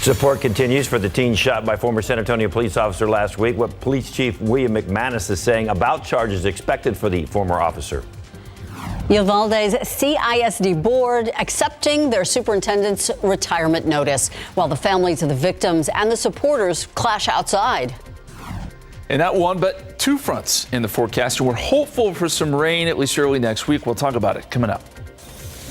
Support continues for the teen shot by former San Antonio police officer last week. What Police Chief William McManus is saying about charges expected for the former officer. Uvalde's CISD board accepting their superintendent's retirement notice, while the families of the victims and the supporters clash outside. And not one, but two fronts in the forecast. We're hopeful for some rain, at least early next week. We'll talk about it coming up.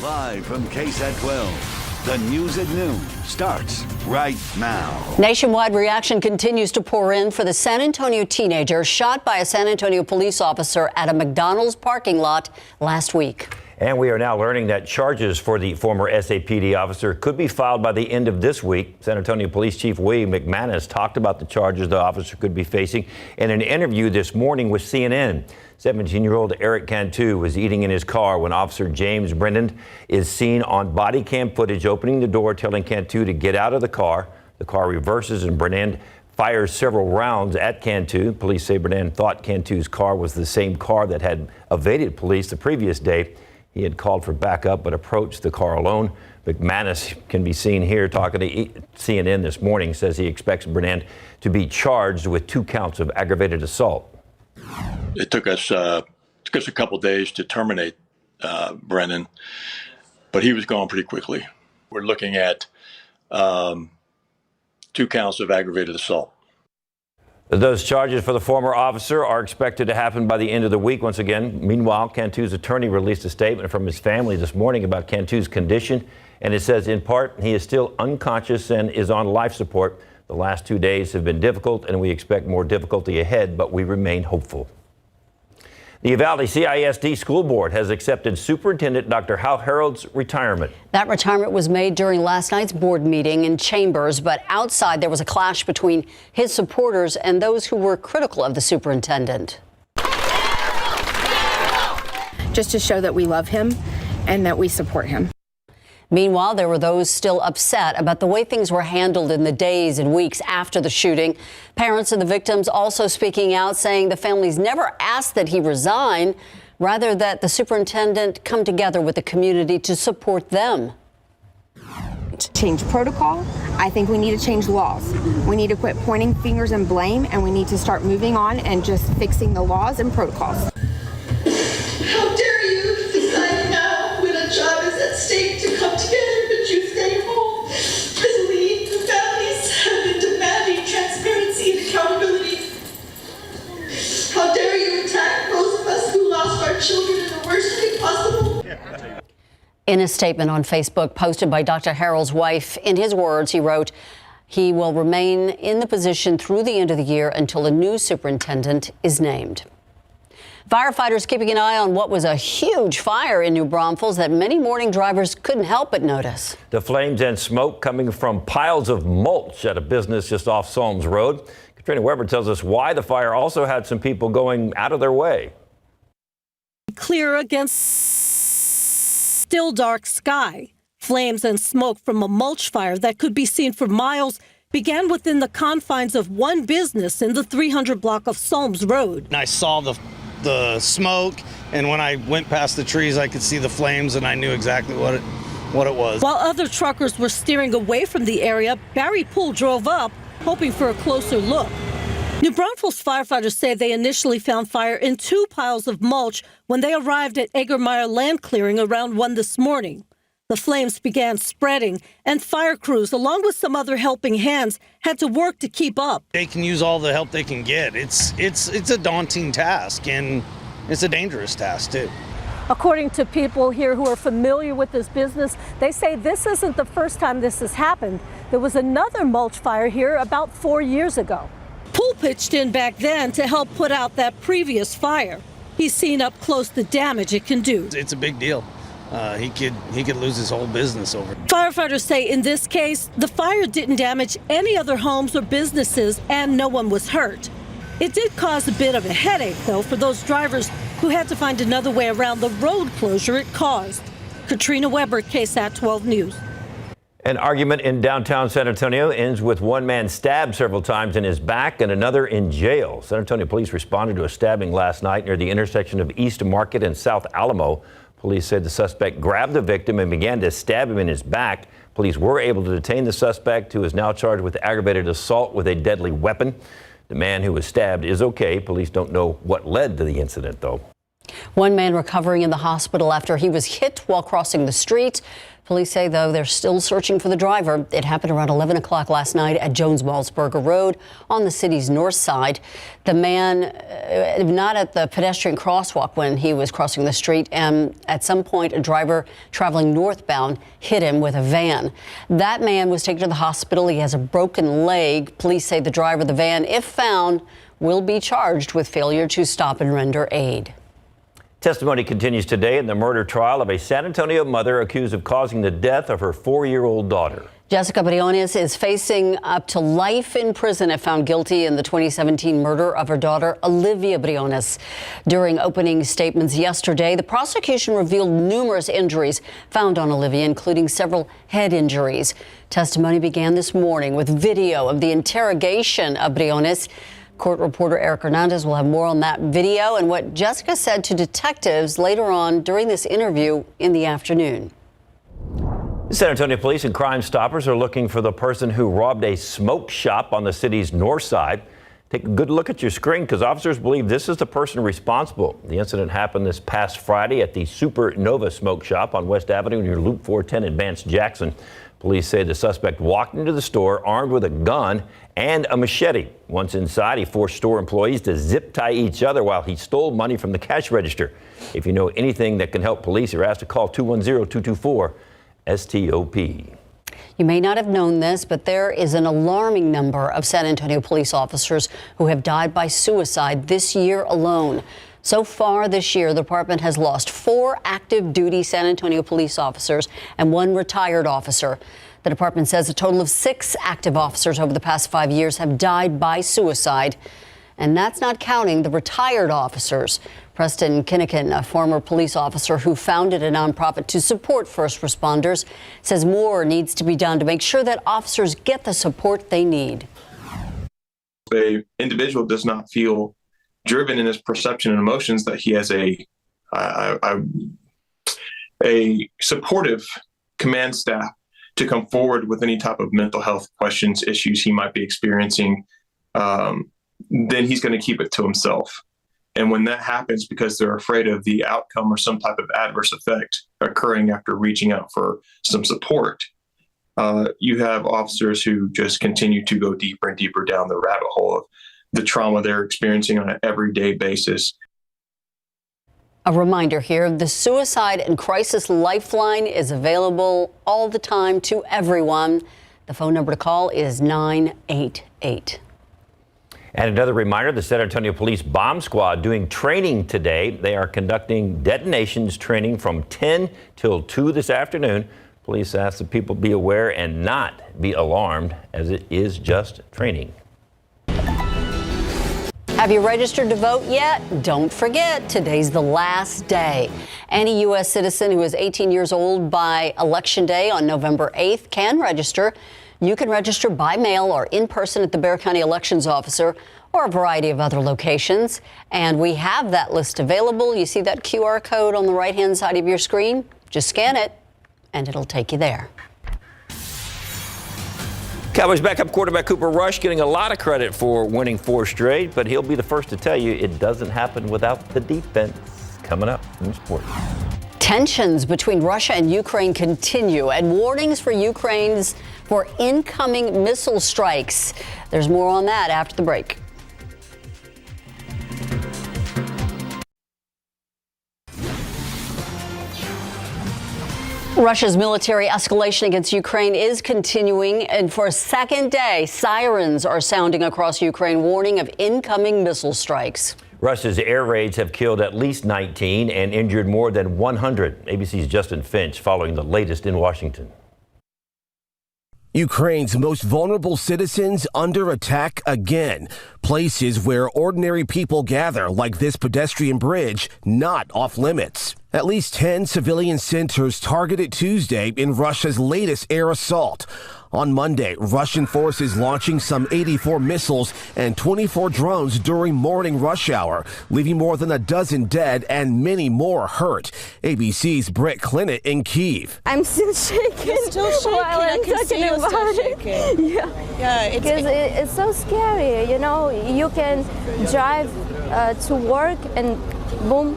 Live from KSAT 12, the news at noon starts right now. Nationwide reaction continues to pour in for the San Antonio teenager shot by a San Antonio police officer at a McDonald's parking lot last week. And we are now learning that charges for the former SAPD officer could be filed by the end of this week. San Antonio Police Chief William McManus talked about the charges the officer could be facing in an interview this morning with CNN. 17-year-old Eric Cantu was eating in his car when Officer James Brennan is seen on body cam footage opening the door, telling Cantu to get out of the car. The car reverses and Brennan fires several rounds at Cantu. Police say Brennan thought Cantu's car was the same car that had evaded police the previous day. He had called for backup but approached the car alone. McManus can be seen here talking to CNN this morning, says he expects Brennan to be charged with 2 counts of aggravated assault. It took us a couple days to terminate Brennan, but he was gone pretty quickly. We're looking at 2 counts of aggravated assault. Those charges for the former officer are expected to happen by the end of the week once again. Meanwhile, Cantu's attorney released a statement from his family this morning about Cantu's condition, and it says in part he is still unconscious and is on life support. The last 2 days have been difficult, and we expect more difficulty ahead, but we remain hopeful. The Uvalde CISD School Board has accepted Superintendent Dr. Hal Harold's retirement. That retirement was made during last night's board meeting in chambers, but outside there was a clash between his supporters and those who were critical of the superintendent. Just to show that we love him and that we support him. Meanwhile, there were those still upset about the way things were handled in the days and weeks after the shooting. Parents of the victims also speaking out, saying the families never asked that he resign, rather that the superintendent come together with the community to support them. Change protocol. I think we need to change laws. We need to quit pointing fingers and blame, and we need to start moving on and just fixing the laws and protocols. How dare you decide now when a job is at stake to come together, but you stay home? As we, the families, have been demanding transparency and accountability. How dare you attack those of us who lost our children in the worst way possible? In a statement on Facebook posted by Dr. Harold's wife, in his words, he wrote, he will remain in the position through the end of the year until a new superintendent is named. Firefighters keeping an eye on what was a huge fire in New Braunfels that many morning drivers couldn't help but notice. The flames and smoke coming from piles of mulch at a business just off Solms Road. Katrina Weber tells us why the fire also had some people going out of their way. Clear against still dark sky. Flames and smoke from a mulch fire that could be seen for miles began within the confines of one business in the 300 block of Solms Road. And I saw the smoke, and when I went past the trees, I could see the flames, and I knew exactly what it was. While other truckers were steering away from the area, Barry Poole drove up, hoping for a closer look. New Braunfels firefighters say they initially found fire in 2 piles of mulch when they arrived at Egermeyer land clearing around 1 this morning. The flames began spreading, and fire crews, along with some other helping hands, had to work to keep up. They can use all the help they can get. It's a daunting task, and it's a dangerous task, too. According to people here who are familiar with this business, they say this isn't the first time this has happened. There was another mulch fire here about 4 years ago. Poole pitched in back then to help put out that previous fire. He's seen up close the damage it can do. It's a big deal. He could lose his whole business over it. Firefighters say in this case, the fire didn't damage any other homes or businesses, and no one was hurt. It did cause a bit of a headache, though, for those drivers who had to find another way around the road closure it caused. Katrina Weber, KSAT 12 News. An argument in downtown San Antonio ends with one man stabbed several times in his back and another in jail. San Antonio police responded to a stabbing last night near the intersection of East Market and South Alamo. Police said the suspect grabbed the victim and began to stab him in his back. Police were able to detain the suspect, who is now charged with aggravated assault with a deadly weapon. The man who was stabbed is okay. Police don't know what led to the incident, though. One man recovering in the hospital after he was hit while crossing the street. Police say, though, they're still searching for the driver. It happened around 11 o'clock last night at Jones-Malsberger Road on the city's north side. The man, not at the pedestrian crosswalk when he was crossing the street, and at some point a driver traveling northbound hit him with a van. That man was taken to the hospital. He has a broken leg. Police say the driver of the van, if found, will be charged with failure to stop and render aid. Testimony continues today in the murder trial of a San Antonio mother accused of causing the death of her 4-year-old daughter. Jessica Briones is facing up to life in prison if found guilty in the 2017 murder of her daughter, Olivia Briones. During opening statements yesterday, the prosecution revealed numerous injuries found on Olivia, including several head injuries. Testimony began this morning with video of the interrogation of Briones. Court reporter Eric Hernandez will have more on that video and what Jessica said to detectives later on during this interview in the afternoon. San Antonio police and Crime Stoppers are looking for the person who robbed a smoke shop on the city's north side. Take a good look at your screen because officers believe this is the person responsible. The incident happened this past Friday at the Supernova Smoke Shop on West Avenue near Loop 410 in Vance Jackson. Police say the suspect walked into the store armed with a gun and a machete. Once inside, he forced store employees to zip tie each other while he stole money from the cash register. If you know anything that can help police, you're asked to call 210-224-STOP. You may not have known this, but there is an alarming number of San Antonio police officers who have died by suicide this year alone. So far this year, the department has lost 4 active duty San Antonio police officers and 1 retired officer. The department says a total of 6 active officers over the past 5 years have died by suicide. And that's not counting the retired officers. Preston Kinnikin, a former police officer who founded a nonprofit to support first responders, says more needs to be done to make sure that officers get the support they need. An individual does not feel driven in his perception and emotions that he has a supportive command staff to come forward with any type of mental health questions, issues he might be experiencing, then he's going to keep it to himself. And when that happens because they're afraid of the outcome or some type of adverse effect occurring after reaching out for some support, you have officers who just continue to go deeper and deeper down the rabbit hole of the trauma they're experiencing on an everyday basis. A reminder here, the Suicide and Crisis Lifeline is available all the time to everyone. The phone number to call is 988. And another reminder, the San Antonio Police Bomb Squad doing training today. They are conducting detonations training from 10 till 2 this afternoon. Police ask that people be aware and not be alarmed, as it is just training. Have you registered to vote yet? Don't forget, today's the last day. Any U.S. citizen who is 18 years old by Election Day on November 8th can register. You can register by mail or in person at the Bexar County Elections Officer or a variety of other locations. And we have that list available. You see that QR code on the right-hand side of your screen? Just scan it, and it'll take you there. Cowboys backup quarterback Cooper Rush getting a lot of credit for winning 4 straight, but he'll be the first to tell you it doesn't happen without the defense. Coming up in sports. Tensions between Russia and Ukraine continue, and warnings for Ukraine's for incoming missile strikes. There's more on that after the break. Russia's military escalation against Ukraine is continuing, and for a second day, sirens are sounding across Ukraine, warning of incoming missile strikes. Russia's air raids have killed at least 19 and injured more than 100. ABC's Justin Finch following the latest in Washington. Ukraine's most vulnerable citizens under attack again. Places where ordinary people gather, like this pedestrian bridge, not off limits. At least 10 civilian centers targeted Tuesday in Russia's latest air assault. On Monday, Russian forces launching some 84 missiles and 24 drones during morning rush hour, leaving more than a dozen dead and many more hurt. ABC's Britt Clinton in Kyiv. I'm still shaking. Still shaking. While I'm talking about it. Yeah, It's so scary. You know, you can drive to work and boom,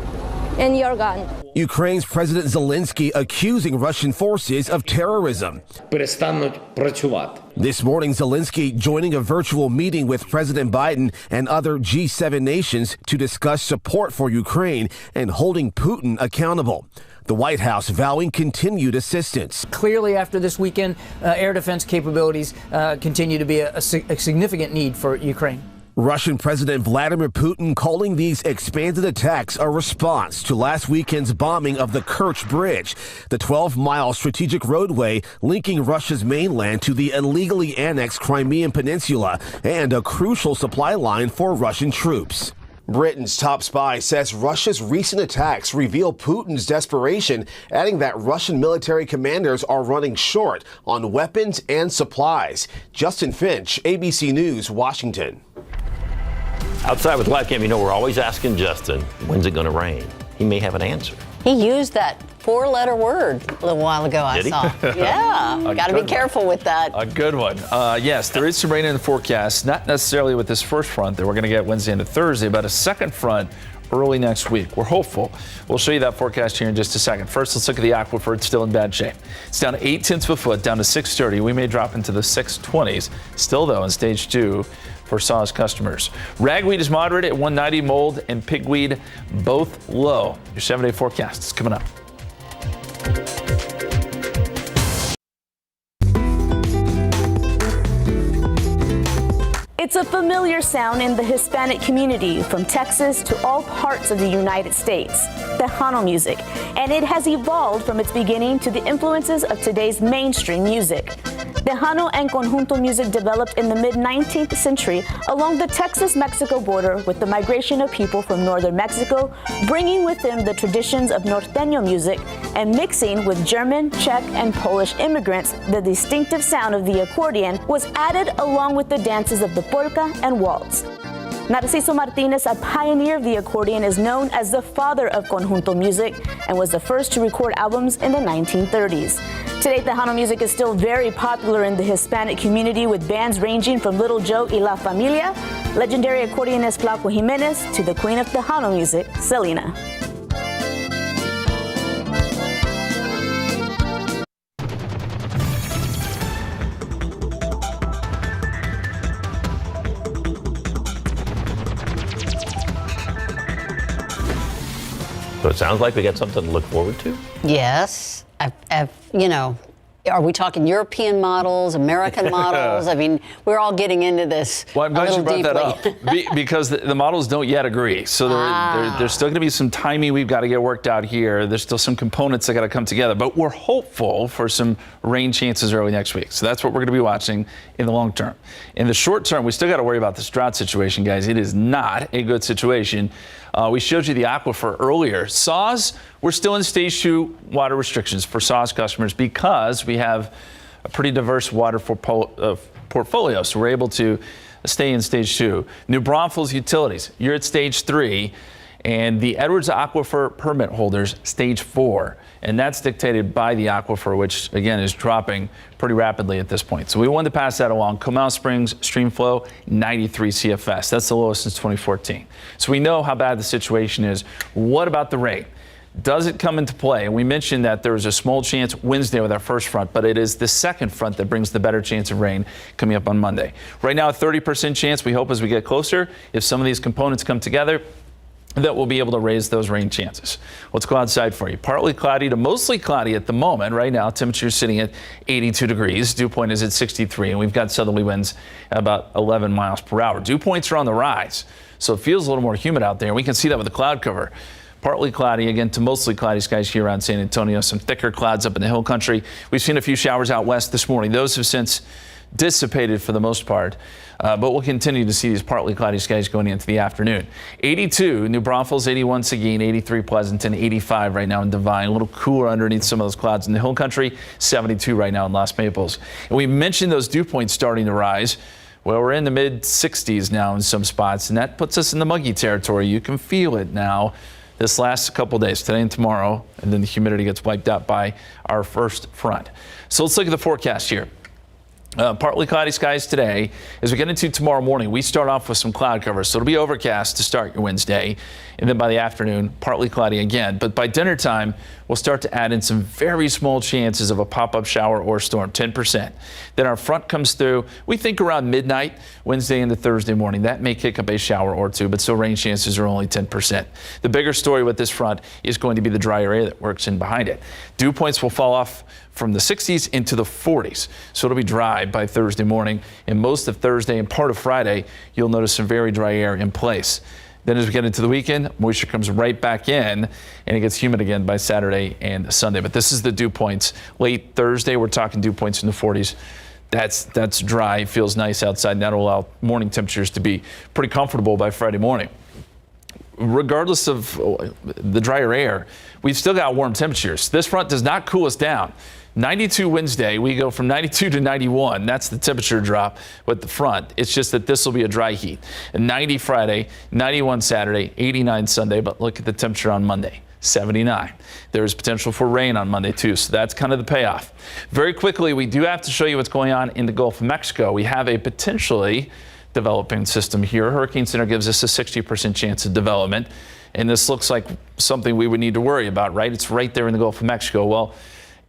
and you're gone. Ukraine's President Zelensky accusing Russian forces of terrorism. This morning, Zelensky joining a virtual meeting with President Biden and other G7 nations to discuss support for Ukraine and holding Putin accountable. The White House vowing continued assistance. Clearly, after this weekend, air defense capabilities continue to be a significant need for Ukraine. Russian President Vladimir Putin calling these expanded attacks a response to last weekend's bombing of the Kerch Bridge, the 12-mile strategic roadway linking Russia's mainland to the illegally annexed Crimean Peninsula and a crucial supply line for Russian troops. Britain's top spy says Russia's recent attacks reveal Putin's desperation, adding that Russian military commanders are running short on weapons and supplies. Justin Finch, ABC News, Washington. Outside with Live Cam, you know we're always asking Justin, when's it going to rain? He may have an answer. He used that 4-letter word a little while ago, I saw. Yeah, got to be careful with that. A good one. Yes, there is some rain in the forecast, not necessarily with this first front that we're going to get Wednesday into Thursday, but a second front early next week. We're hopeful. We'll show you that forecast here in just a second. First, let's look at the aquifer. It's still in bad shape. It's down to 0.8 of a foot, down to 630. We may drop into the 620s. Still, though, in stage 2 for SAWS customers. Ragweed is moderate at 190, mold and pigweed both low. Your 7-day forecast is coming up. It's a familiar sound in the Hispanic community from Texas to all parts of the United States, Tejano music, and it has evolved from its beginning to the influences of today's mainstream music. Tejano and conjunto music developed in the mid-19th century along the Texas-Mexico border with the migration of people from northern Mexico, bringing with them the traditions of norteño music and mixing with German, Czech, and Polish immigrants. The distinctive sound of the accordion was added along with the dances of the polka and waltz. Narciso Martinez, a pioneer of the accordion, is known as the father of conjunto music and was the first to record albums in the 1930s. Today, Tejano music is still very popular in the Hispanic community with bands ranging from Little Joe y La Familia, legendary accordionist Flaco Jimenez, to the queen of Tejano music, Selena. So it sounds like we got something to look forward to. Yes. You know, are we talking European models, American models? I mean, we're all getting into this. Well, I'm glad you brought that up because the models don't yet agree. So there's still going to be some timing we've got to get worked out here. There's still some components that got to come together, but we're hopeful for some rain chances early next week. So that's what we're going to be watching in the long term. In the short term, we still got to worry about this drought situation, guys. It is not a good situation. We showed you the aquifer earlier. SAWS, we're still in stage 2 water restrictions for SAWS customers because we have a pretty diverse water portfolio. So we're able to stay in stage 2. New Braunfels utilities, you're at stage 3. And the Edwards Aquifer permit holders, stage 4. And that's dictated by the aquifer, which, again, is dropping pretty rapidly at this point. So we wanted to pass that along. Comal Springs stream flow, 93 CFS. That's the lowest since 2014. So we know how bad the situation is. What about the rain? Does it come into play? And we mentioned that there was a small chance Wednesday with our first front, but it is the second front that brings the better chance of rain coming up on Monday. Right now, a 30% chance. We hope as we get closer, if some of these components come together, that we'll be able to raise those rain chances. Let's go outside for you. Partly cloudy to mostly cloudy at the moment. Right now, temperature is sitting at 82 degrees. Dew point is at 63, and we've got southerly winds at about 11 miles per hour. Dew points are on the rise, so it feels a little more humid out there. We can see that with the cloud cover. Partly cloudy, again, to mostly cloudy skies here around San Antonio. Some thicker clouds up in the hill country. We've seen a few showers out west this morning. Those have since dissipated for the most part. But we'll continue to see these partly cloudy skies going into the afternoon. 82 New Braunfels, 81 Seguin, 83 Pleasanton, 85 right now in Devine. A little cooler underneath some of those clouds in the hill country. 72 right now in Las Maples. And we mentioned those dew points starting to rise. Well, we're in the mid 60s now in some spots, and that puts us in the muggy territory. You can feel it now this last couple days, today and tomorrow, and then the humidity gets wiped out by our first front. So let's look at the forecast here. Partly cloudy skies today. As we get into tomorrow morning, we start off with some cloud cover, so it'll be overcast to start your Wednesday, and then by the afternoon, partly cloudy again. But by dinner time, we'll start to add in some very small chances of a pop-up shower or storm, 10%. Then our front comes through, we think around midnight, Wednesday into Thursday morning. That may kick up a shower or two, but still rain chances are only 10%. The bigger story with this front is going to be the drier air that works in behind it. Dew points will fall off from the 60s into the 40s. So it'll be dry by Thursday morning, and most of Thursday and part of Friday, you'll notice some very dry air in place. Then as we get into the weekend, moisture comes right back in, and it gets humid again by Saturday and Sunday. But this is the dew points. Late Thursday, we're talking dew points in the 40s. That's dry, feels nice outside, and that'll allow morning temperatures to be pretty comfortable by Friday morning. Regardless of the drier air, we've still got warm temperatures. This front does not cool us down. 92 Wednesday, we go from 92 to 91. That's the temperature drop with the front. It's just that this will be a dry heat. And 90 Friday, 91 Saturday, 89 Sunday. But look at the temperature on Monday, 79. There's potential for rain on Monday too, so that's kind of the payoff. Very quickly, we do have to show you what's going on in the Gulf of Mexico. We have a potentially developing system here. Hurricane Center gives us a 60% chance of development, and this looks like something we would need to worry about, right? It's right there in the Gulf of Mexico. Well,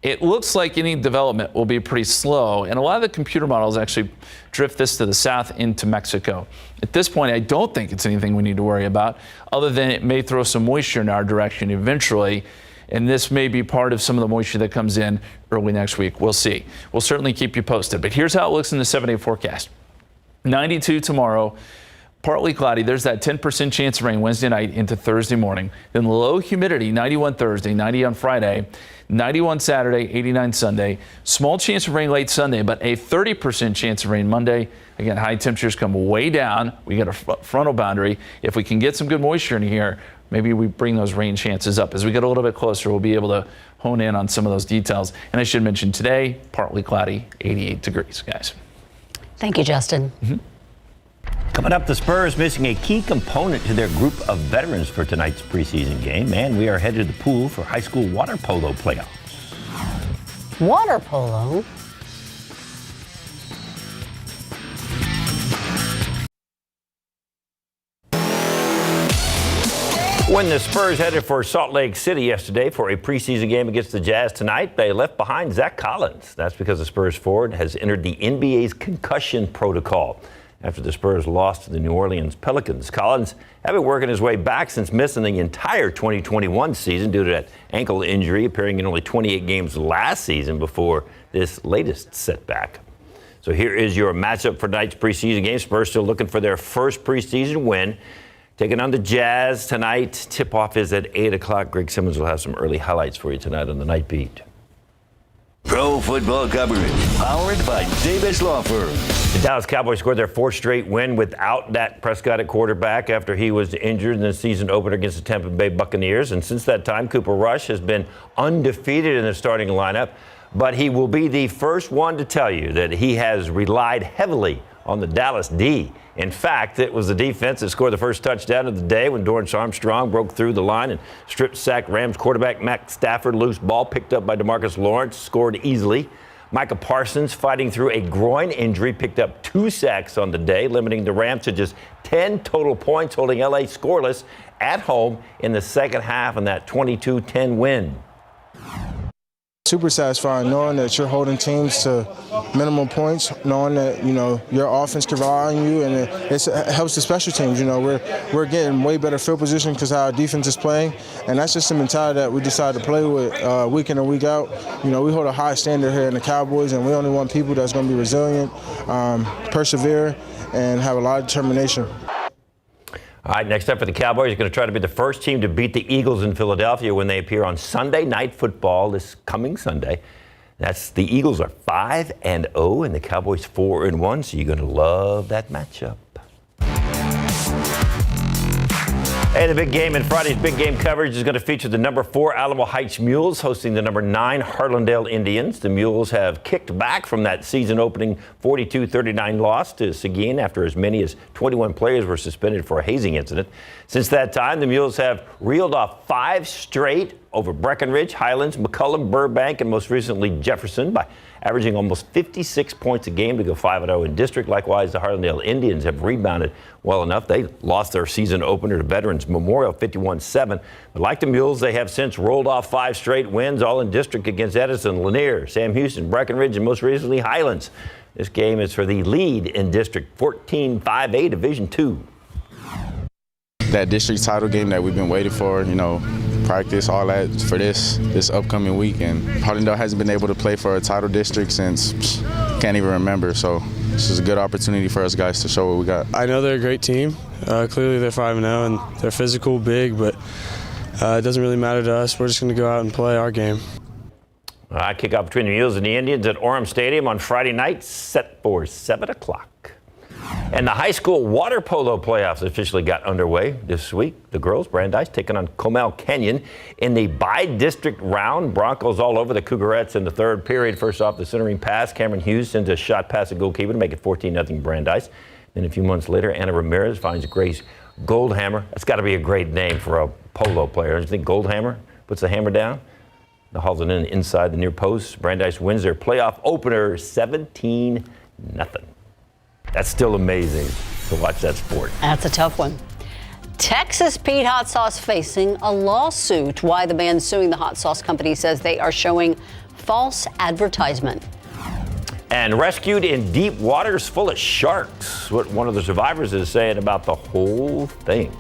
it looks like any development will be pretty slow, and a lot of the computer models actually drift this to the south into Mexico. At this point, I don't think it's anything we need to worry about, other than it may throw some moisture in our direction eventually, and this may be part of some of the moisture that comes in early next week. We'll see. We'll certainly keep you posted, but here's how it looks in the 7-day forecast. 92 tomorrow, partly cloudy. There's that 10% chance of rain Wednesday night into Thursday morning. Then low humidity, 91 Thursday, 90 on Friday, 91 Saturday, 89 Sunday. Small chance of rain late Sunday, but a 30% chance of rain Monday. Again, high temperatures come way down. We got a frontal boundary. If we can get some good moisture in here, maybe we bring those rain chances up. As we get a little bit closer, we'll be able to hone in on some of those details. And I should mention today, partly cloudy, 88 degrees, guys. Thank you, Justin. Coming up, the Spurs missing a key component to their group of veterans for tonight's preseason game, and we are headed to the pool for high school water polo playoffs. Water polo? When the Spurs headed for Salt Lake City yesterday for a preseason game against the Jazz tonight, they left behind Zach Collins. That's because the Spurs forward has entered the NBA's concussion protocol after the Spurs lost to the New Orleans Pelicans. Collins had been working his way back since missing the entire 2021 season due to that ankle injury, appearing in only 28 games last season before this latest setback. So here is your matchup for tonight's preseason game. Spurs still looking for their first preseason win. Taking on the Jazz tonight. Tip-off is at 8 o'clock. Greg Simmons will have some early highlights for you tonight on the Night Beat. Pro football coverage powered by Davis Law Firm. The Dallas Cowboys scored their fourth straight win without Dak Prescott at quarterback after he was injured in the season opener against the Tampa Bay Buccaneers. And since that time, Cooper Rush has been undefeated in the starting lineup. But he will be the first one to tell you that he has relied heavily on the Dallas D. In fact, it was the defense that scored the first touchdown of the day when Dorrance Armstrong broke through the line and strip-sacked Rams quarterback Matt Stafford. Loose ball picked up by DeMarcus Lawrence, scored easily. Micah Parsons, fighting through a groin injury, picked up 2 sacks on the day, limiting the Rams to just 10 total points, holding LA scoreless at home in the second half in that 22-10 win. Super satisfying knowing that you're holding teams to minimum points, knowing that, you know, your offense can rely on you, and it helps the special teams. You know, we're getting way better field position because how our defense is playing, and that's just the mentality that we decided to play with week in and week out. You know, we hold a high standard here in the Cowboys, and we only want people that's going to be resilient, persevere, and have a lot of determination. All right, next up for the Cowboys, are going to try to be the first team to beat the Eagles in Philadelphia when they appear on Sunday Night Football this coming Sunday. That's the Eagles are 5-0 and the Cowboys 4-1, so you're going to love that matchup. Hey, the big game in Friday's big game coverage is going to feature the number 4 Alamo Heights Mules hosting the number 9 Harlandale Indians. The Mules have kicked back from that season-opening 42-39 loss to Seguin after as many as 21 players were suspended for a hazing incident. Since that time, the Mules have reeled off 5 straight over Breckenridge, Highlands, McCullum, Burbank, and most recently Jefferson by averaging almost 56 points a game to go 5-0 in district. Likewise, the Harlandale Indians have rebounded well enough. They lost their season opener to Veterans Memorial 51-7. But like the Mules, they have since rolled off 5 straight wins, all in district against Edison, Lanier, Sam Houston, Breckenridge, and most recently Highlands. This game is for the lead in District 14-5A Division II. That district title game that we've been waiting for, practice, all that for this upcoming week. And Harlandale hasn't been able to play for a title district since can't even remember. So this is a good opportunity for us guys to show what we got. I know they're a great team. Clearly they're 5-0 and they're physical, big, but it doesn't really matter to us. We're just going to go out and play our game. Kickoff between the Mules and the Indians at Orem Stadium on Friday night, set for 7 o'clock. And the high school water polo playoffs officially got underway this week. The girls, Brandeis, taking on Comal Canyon in the by-district round. Broncos all over the Cougarettes in the third period. First off, the centering pass. Cameron Hughes sends a shot past the goalkeeper to make it 14-0 Brandeis. Then a few months later, Anna Ramirez finds Grace Goldhammer. That's got to be a great name for a polo player. Don't you think? Goldhammer puts the hammer down. The hauls it in inside the near post. Brandeis wins their playoff opener 17-0. That's still amazing to watch that sport. That's a tough one. Texas Pete Hot Sauce facing a lawsuit. Why the man suing the hot sauce company says they are showing false advertisement. And rescued in deep waters full of sharks. What one of the survivors is saying about the whole thing.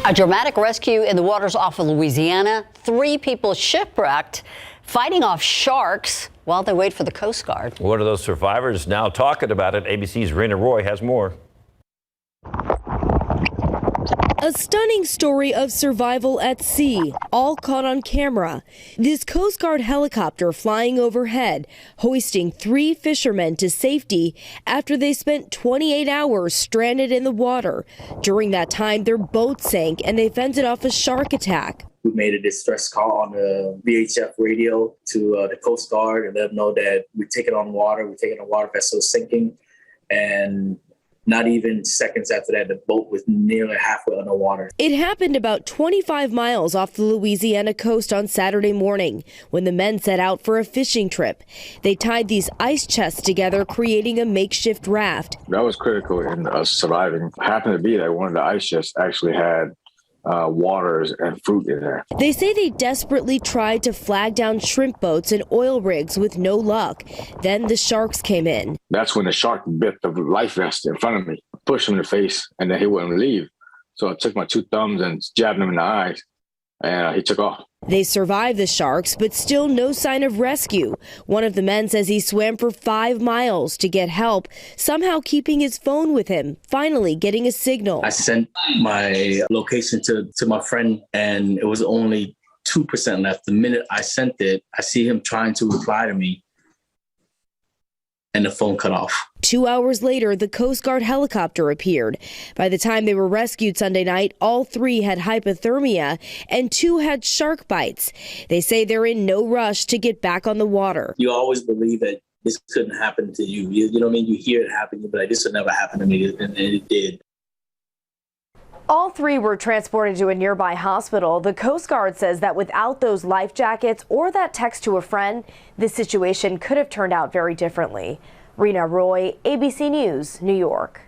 A dramatic rescue in the waters off of Louisiana. 3 people shipwrecked, fighting off sharks while they wait for the Coast Guard. One of those survivors now talking about it. ABC's Rena Roy has more. A stunning story of survival at sea, all caught on camera. This Coast Guard helicopter flying overhead, hoisting 3 fishermen to safety after they spent 28 hours stranded in the water. During that time, their boat sank and they fended off a shark attack. We made a distress call on the VHF radio to the Coast Guard and let them know that we're taking on water, we're taking a water vessel sinking, and not even seconds after that, the boat was nearly halfway underwater. It happened about 25 miles off the Louisiana coast on Saturday morning when the men set out for a fishing trip. They tied these ice chests together, creating a makeshift raft. That was critical in us surviving. Happened to be that one of the ice chests actually had waters and fruit in there. They say they desperately tried to flag down shrimp boats and oil rigs with no luck. Then the sharks came in. That's when the shark bit the life vest in front of me, pushed him in the face, and then he wouldn't leave. So I took my 2 thumbs and jabbed him in the eyes, and he took off. They survived the sharks, but still no sign of rescue. One of the men says he swam for 5 miles to get help, somehow keeping his phone with him, finally getting a signal. I sent my location to my friend, and it was only 2% left. The minute I sent it, I see him trying to reply to me, and the phone cut off. 2 hours later, the Coast Guard helicopter appeared. By the time they were rescued Sunday night, all 3 had hypothermia and 2 had shark bites. They say they're in no rush to get back on the water. You always believe that this couldn't happen to you. You know what I mean? You hear it happen, but like, this would never happen to me, and it did. All 3 were transported to a nearby hospital. The Coast Guard says that without those life jackets or that text to a friend, this situation could have turned out very differently. Rena Roy, ABC News, New York.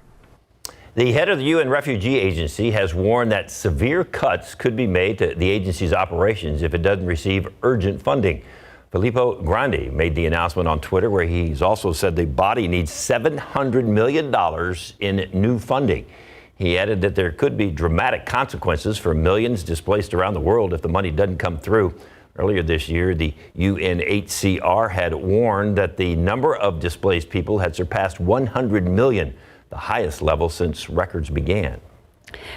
The head of the UN Refugee Agency has warned that severe cuts could be made to the agency's operations if it doesn't receive urgent funding. Filippo Grandi made the announcement on Twitter, where he's also said the body needs $700 million in new funding. He added that there could be dramatic consequences for millions displaced around the world if the money doesn't come through. Earlier this year, the UNHCR had warned that the number of displaced people had surpassed 100 million, the highest level since records began.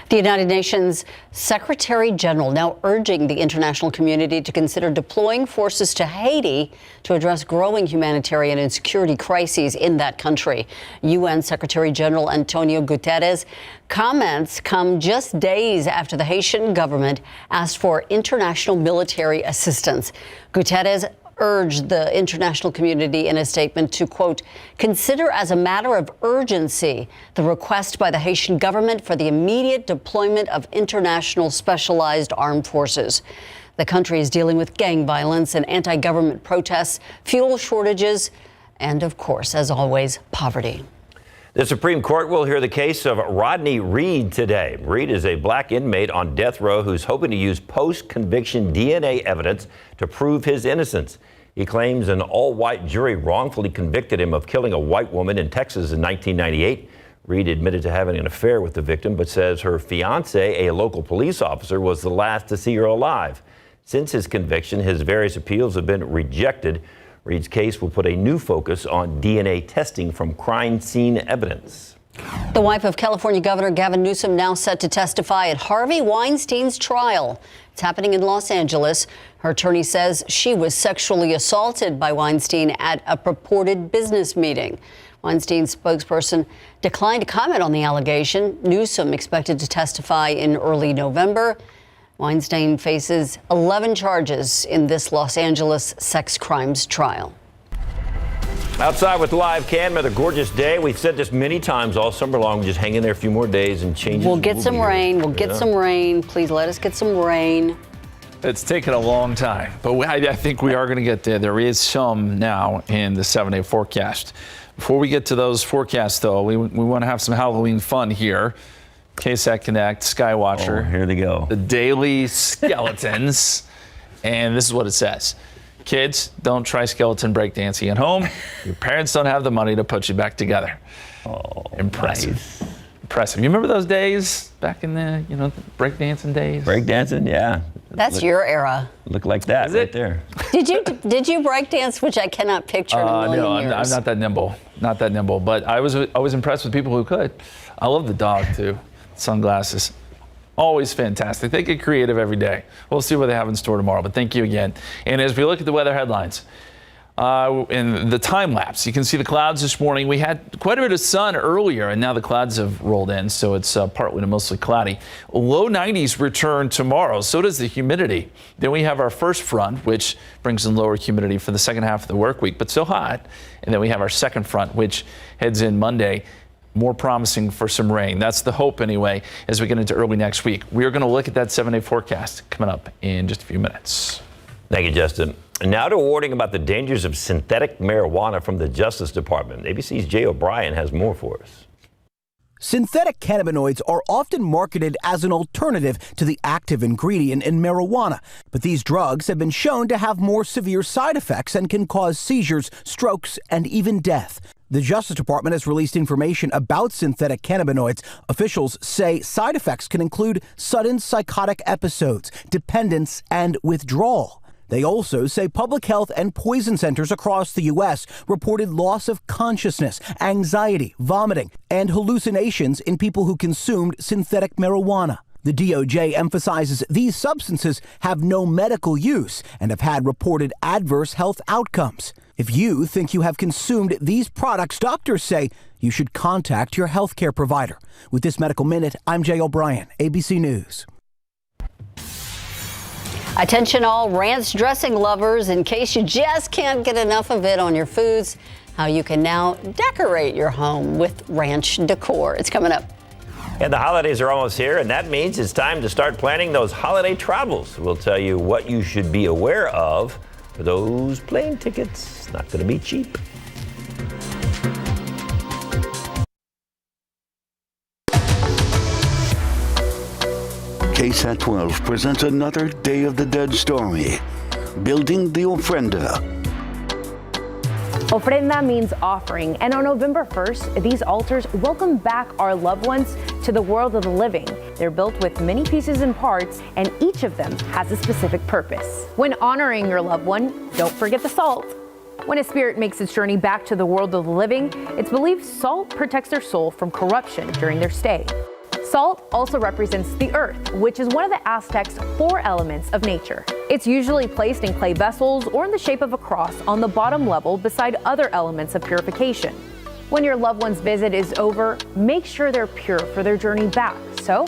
The United Nations Secretary General now urging the international community to consider deploying forces to Haiti to address growing humanitarian and security crises in that country. UN Secretary General Antonio Guterres' comments come just days after the Haitian government asked for international military assistance. Guterres urged the international community in a statement to, quote, consider as a matter of urgency the request by the Haitian government for the immediate deployment of international specialized armed forces. The country is dealing with gang violence and anti-government protests, fuel shortages, and, of course, as always, poverty. The Supreme Court will hear the case of Rodney Reed today. Reed is a black inmate on death row who's hoping to use post-conviction DNA evidence to prove his innocence. He claims an all-white jury wrongfully convicted him of killing a white woman in Texas in 1998. Reed admitted to having an affair with the victim, but says her fiancé, a local police officer, was the last to see her alive. Since his conviction, his various appeals have been rejected. Reed's case will put a new focus on DNA testing from crime scene evidence. The wife of California Governor Gavin Newsom now set to testify at Harvey Weinstein's trial. It's happening in Los Angeles. Her attorney says she was sexually assaulted by Weinstein at a purported business meeting. Weinstein's spokesperson declined to comment on the allegation. Newsom expected to testify in early November. Weinstein faces 11 charges in this Los Angeles sex crimes trial. Outside with live cam, another gorgeous day. We've said this many times all summer long. Just hang in there a few more days and changes. We'll get some rain. We'll get some rain. Please let us get some rain. It's taken a long time, but I think we are going to get there. There is some now in the 7-day forecast. Before we get to those forecasts, though, we want to have some Halloween fun here. KSAT Connect, Skywatcher. Oh, here they go. The Daily Skeletons. And this is what it says. Kids, don't try skeleton breakdancing at home. Your parents don't have the money to put you back together. Oh, impressive. Nice. Impressive. You remember those days back in the, breakdancing days? Breakdancing, yeah. That's your era. Look like that right there. Did you breakdance, which I cannot picture in a million years? No, I'm not that nimble. Not that nimble. But I was impressed with people who could. I love the dog too. Sunglasses. Always fantastic. They get creative every day. We'll see what they have in store tomorrow, but thank you again. And as we look at the weather headlines, in the time lapse, you can see the clouds this morning. We had quite a bit of sun earlier, and now the clouds have rolled in, so it's partly to mostly cloudy. Low 90s return tomorrow, so does the humidity. Then we have our first front, which brings in lower humidity for the second half of the work week, but still hot. And then we have our second front, which heads in Monday. More promising for some rain. That's the hope anyway, as we get into early next week. We are going to look at that 7-day forecast coming up in just a few minutes. Thank you, Justin. Now to a warning about the dangers of synthetic marijuana from the Justice Department. ABC's Jay O'Brien has more for us. Synthetic cannabinoids are often marketed as an alternative to the active ingredient in marijuana, but these drugs have been shown to have more severe side effects and can cause seizures, strokes, and even death. The Justice Department has released information about synthetic cannabinoids. Officials say side effects can include sudden psychotic episodes, dependence, and withdrawal. They also say public health and poison centers across the U.S. reported loss of consciousness, anxiety, vomiting, and hallucinations in people who consumed synthetic marijuana. The DOJ emphasizes these substances have no medical use and have had reported adverse health outcomes. If you think you have consumed these products, doctors say you should contact your healthcare provider. With this Medical Minute, I'm Jay O'Brien, ABC News. Attention all ranch dressing lovers, in case you just can't get enough of it on your foods, how you can now decorate your home with ranch decor. It's coming up. And the holidays are almost here, and that means it's time to start planning those holiday travels. We'll tell you what you should be aware of for those plane tickets. Not going to be cheap. KSAT 12 presents another Day of the Dead story, Building the Ofrenda. Ofrenda means offering, and on November 1st, these altars welcome back our loved ones to the world of the living. They're built with many pieces and parts, and each of them has a specific purpose. When honoring your loved one, don't forget the salt. When a spirit makes its journey back to the world of the living, it's believed salt protects their soul from corruption during their stay. Salt also represents the earth, which is one of the Aztecs' 4 elements of nature. It's usually placed in clay vessels or in the shape of a cross on the bottom level beside other elements of purification. When your loved one's visit is over, make sure they're pure for their journey back. So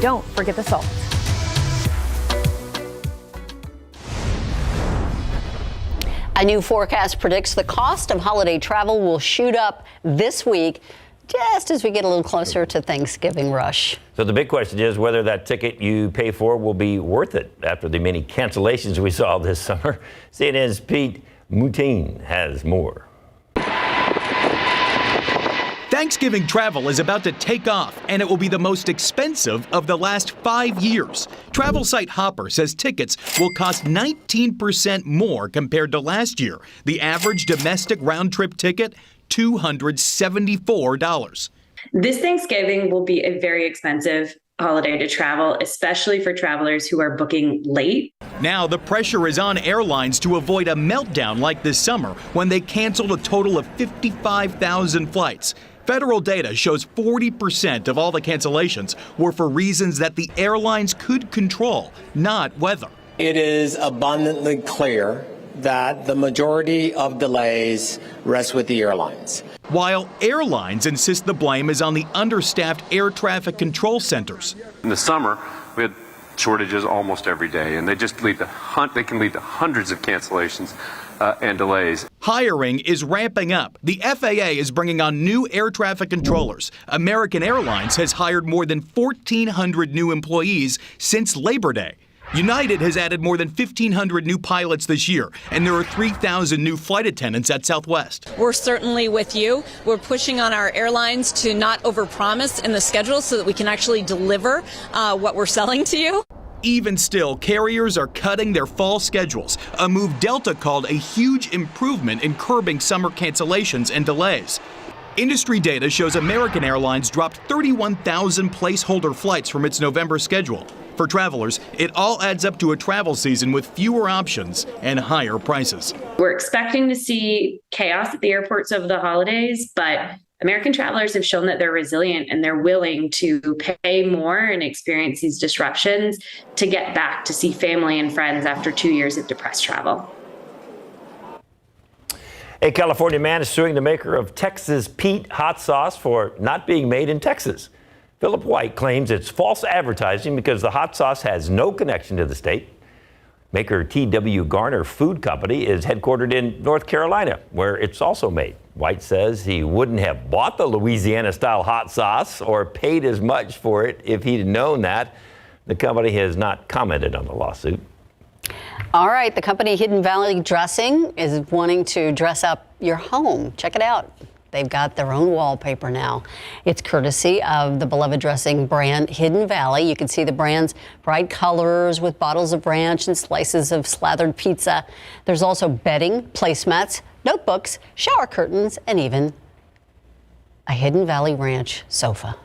don't forget the salt. A new forecast predicts the cost of holiday travel will shoot up this week, just as we get a little closer to Thanksgiving rush. So the big question is whether that ticket you pay for will be worth it after the many cancellations we saw this summer. CNN's Pete Moutin has more. Thanksgiving travel is about to take off, and it will be the most expensive of the last 5 years. Travel site Hopper says tickets will cost 19% more compared to last year. The average domestic round-trip ticket, $274. This Thanksgiving will be a very expensive holiday to travel, especially for travelers who are booking late. Now the pressure is on airlines to avoid a meltdown like this summer when they canceled a total of 55,000 flights. Federal data shows 40% of all the cancellations were for reasons that the airlines could control, not weather. It is abundantly clear that the majority of delays rest with the airlines. While airlines insist the blame is on the understaffed air traffic control centers. In the summer, we had shortages almost every day, and they can lead to hundreds of cancellations and delays. Hiring is ramping up. The FAA is bringing on new air traffic controllers. American Airlines has hired more than 1,400 new employees since Labor Day. United has added more than 1,500 new pilots this year, and there are 3,000 new flight attendants at Southwest. We're certainly with you. We're pushing on our airlines to not overpromise in the schedule so that we can actually deliver what we're selling to you. Even still, carriers are cutting their fall schedules, a move Delta called a huge improvement in curbing summer cancellations and delays. Industry data shows American Airlines dropped 31,000 placeholder flights from its November schedule. For travelers, it all adds up to a travel season with fewer options and higher prices. We're expecting to see chaos at the airports over the holidays, but American travelers have shown that they're resilient and they're willing to pay more and experience these disruptions to get back to see family and friends after 2 years of depressed travel. A California man is suing the maker of Texas Pete hot sauce for not being made in Texas. Philip White claims it's false advertising because the hot sauce has no connection to the state. Maker T.W. Garner Food Company is headquartered in North Carolina, where it's also made. White says he wouldn't have bought the Louisiana-style hot sauce or paid as much for it if he'd known that. The company has not commented on the lawsuit. All right, the company Hidden Valley Dressing is wanting to dress up your home. Check it out. They've got their own wallpaper now. It's courtesy of the beloved dressing brand Hidden Valley. You can see the brand's bright colors with bottles of ranch and slices of slathered pizza. There's also bedding, placemats, notebooks, shower curtains, and even a Hidden Valley Ranch sofa.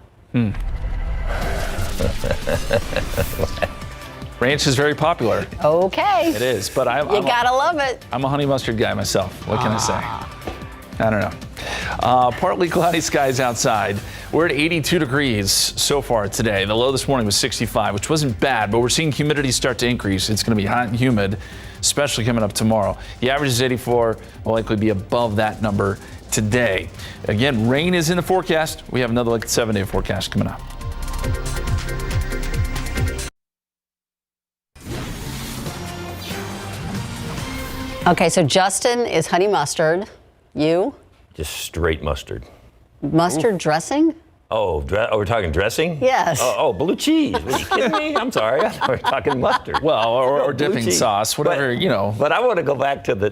Ranch is very popular. Okay. It is, but you gotta love it. I'm a honey mustard guy myself. What can I say? I don't know. Partly cloudy skies outside. We're at 82 degrees so far today. The low this morning was 65, which wasn't bad, but we're seeing humidity start to increase. It's going to be hot and humid, especially coming up tomorrow. The average is 84. Will likely be above that number today. Again, rain is in the forecast. We have another look at 7-day forecast coming up. Okay, so Justin is honey mustard. You? Just straight mustard. Mustard dressing? Oh, we're talking dressing? Yes. Oh, blue cheese. Are you kidding me? I'm sorry. I thought we were talking mustard. Well, or dipping sauce, whatever, But I want to go back to the